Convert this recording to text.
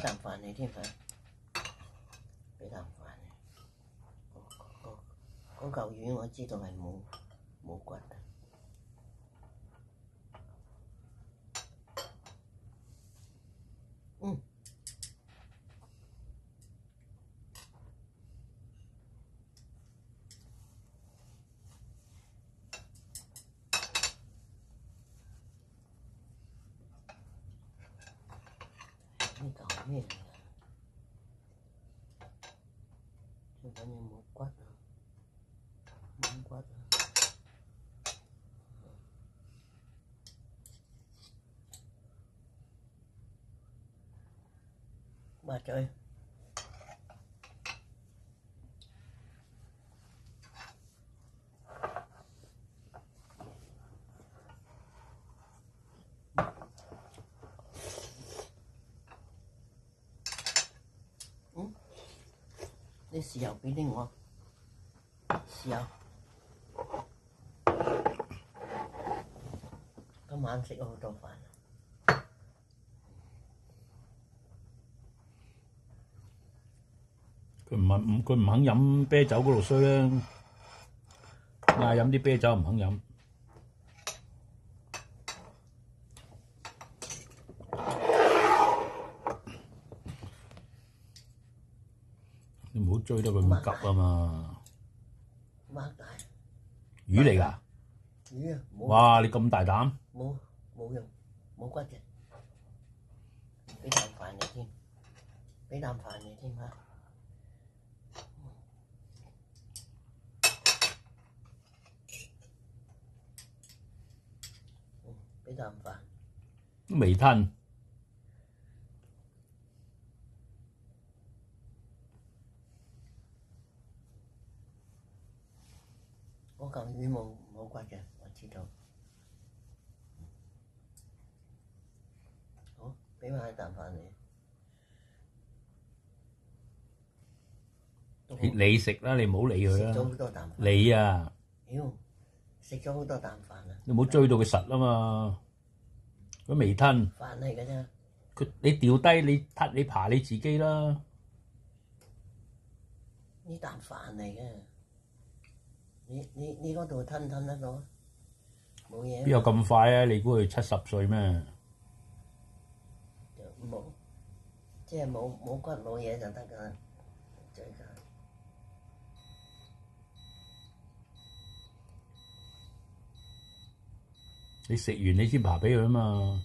啖飯你添嚇，俾啖飯你。嗰嚿魚我知道係冇骨嘅。呢嚿咩嚟㗎？最緊要冇骨啊！冇骨啊！抹嘴。啲豉油俾啲我，豉油。今晚食咗好多飯啊！佢唔肯飲啤酒嗰度衰啦，嗌飲啲啤酒唔肯飲。你唔好追得佢咁急啊嘛！擘大魚嚟㗎？魚啊！哇！你咁大膽？冇用，冇骨嘅。俾啖飯你添，俾啖飯你添嚇。俾啖飯。都未吞。嗰嚿魚冇骨嘅，我知道。好，俾埋一啖飯你。你食啦，你唔好理佢啦。食咗好多啖飯。你啊！妖，食咗好多啖飯啊！你唔好追到佢實啊嘛，佢未吞。飯嚟㗎啫。你掉低你爬你自己啦。呢啖飯嚟嘅。你嗰度吞得到？冇嘢。邊有咁快啊？你估佢70歲咩？冇，即係冇骨冇嘢就得㗎啦，最緊。你食完你先爬俾佢啊嘛。